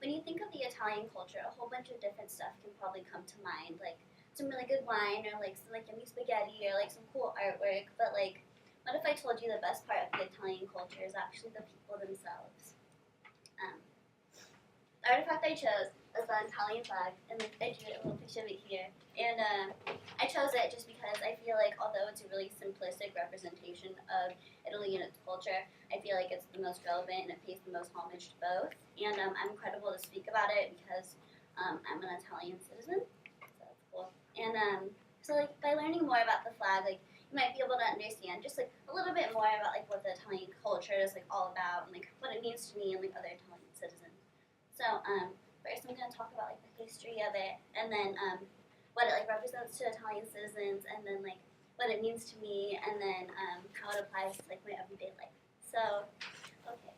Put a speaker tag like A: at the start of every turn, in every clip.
A: when you think of the Italian culture, a whole bunch of different stuff can probably come to mind, like some really good wine, or like some like yummy spaghetti, or like some cool artwork. But like, what if I told you the best part of the Italian culture is actually the people themselves? Um, the artifact I chose was the Italian flag, and like, I drew a little picture of it here. And I chose it just because I feel like although it's a really simplistic representation of Italy and its culture, I feel like it's the most relevant and it pays the most homage to both. And I'm credible to speak about it because I'm an Italian citizen, so that's cool. And so like by learning more about the flag, like you might be able to understand just like a little bit more about like what the Italian culture is like all about and like what it means to me and like other Italian citizens. So first I'm gonna talk about like the history of it, and then what it like represents to Italian citizens, and then like what it means to me, and then how it applies to like my everyday life. So, okay.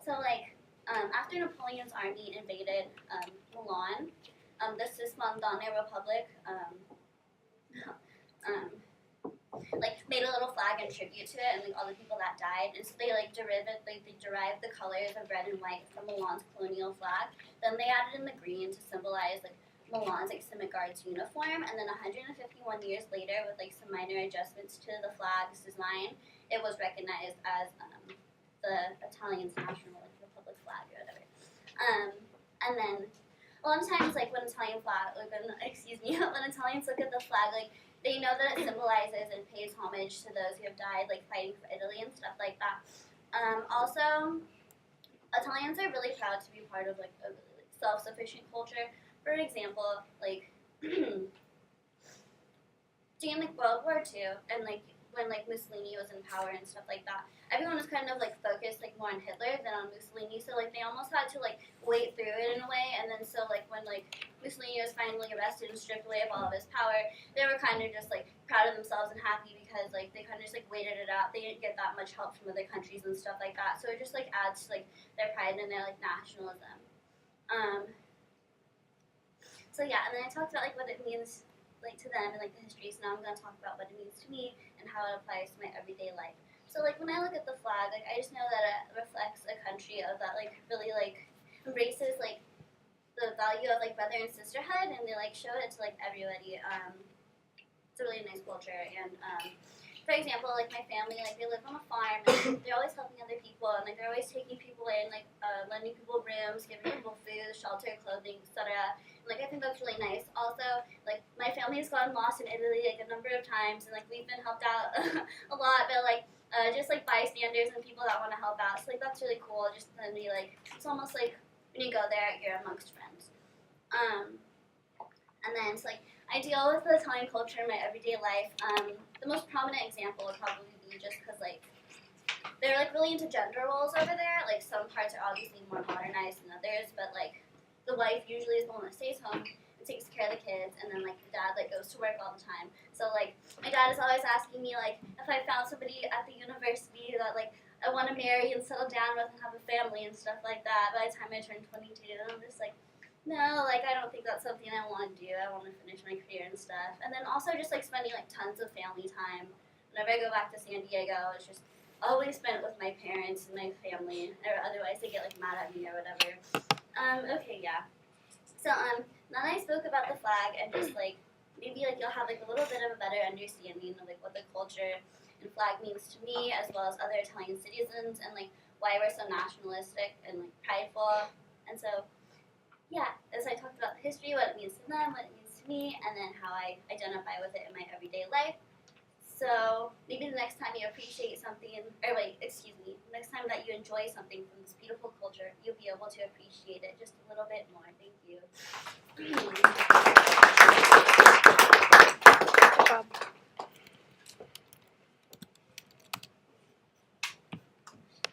A: So like after Napoleon's army invaded Milan, the Cismandane Republic like made a little flag in tribute to it and like all the people that died, and so they like derived the colors of red and white from Milan's colonial flag. Then they added in the green to symbolize like Milan's like Civic Guards uniform, and then 151 years later, with like some minor adjustments to the flag's design, it was recognized as the Italian's national like republic flag or whatever. And then a lot of times like when Italians look at the flag, like they know that it symbolizes and pays homage to those who have died like fighting for Italy and stuff like that. Also, Italians are really proud to be part of like a really, like, self-sufficient culture. For example, like during like World War II and like when like Mussolini was in power and stuff like that, everyone was kind of like focused like more on Hitler than on Mussolini. So like they almost had to like wait through it in a way. And then so like when like Mussolini was finally arrested and stripped away of all of his power, they were kind of just like proud of themselves and happy because like they kind of just like waited it out. They didn't get that much help from other countries and stuff like that. So it just like adds to like their pride and their like nationalism. So yeah, and then I talked about like what it means like to them and like the history. So now I'm gonna talk about what it means to me and how it applies to my everyday life. So like when I look at the flag, like I just know that it reflects a country of that like really like embraces like the value of like brother and sisterhood, and they like show it to like everybody. It's a really nice culture, and for example, like my family, like they live on a farm, and they're always helping other people, and like they're always taking people in, like lending people rooms, giving people food, shelter, clothing, etc. Like I think that's really nice. Also, like my family has gotten lost in Italy like a number of times, and like we've been helped out a lot, but like just like bystanders and people that want to help out. So like that's really cool. Just to be like it's almost like when you go there, you're amongst friends. And then it's like I deal with the Italian culture in my everyday life. The most prominent example would probably be just because like they're like really into gender roles over there. Like some parts are obviously more modernized than others, but like the wife usually is the one that stays home and takes care of the kids, and then like the dad like goes to work all the time. So like my dad is always asking me like if I found somebody at the university that like I want to marry and settle down with and have a family and stuff like that. By the time I turn 22, I'm just like, no, like I don't think that's something I want to do. I want to finish my career and stuff. And then also just like spending like tons of family time. Whenever I go back to San Diego, it's just always spent with my parents and my family, or otherwise they get like mad at me or whatever. Okay, yeah. So now that I spoke about the flag and just like maybe like you'll have like a little bit of a better understanding of like what the culture and flag means to me, as well as other Italian citizens, and like why we're so nationalistic and like prideful. And so, yeah, as I talked about the history, what it means to them, what it means to me, and then how I identify with it in my everyday life. So maybe the next time you appreciate something, or wait, excuse me, next time that you enjoy something from this beautiful culture, you'll be able to appreciate it just a little bit more. Thank you.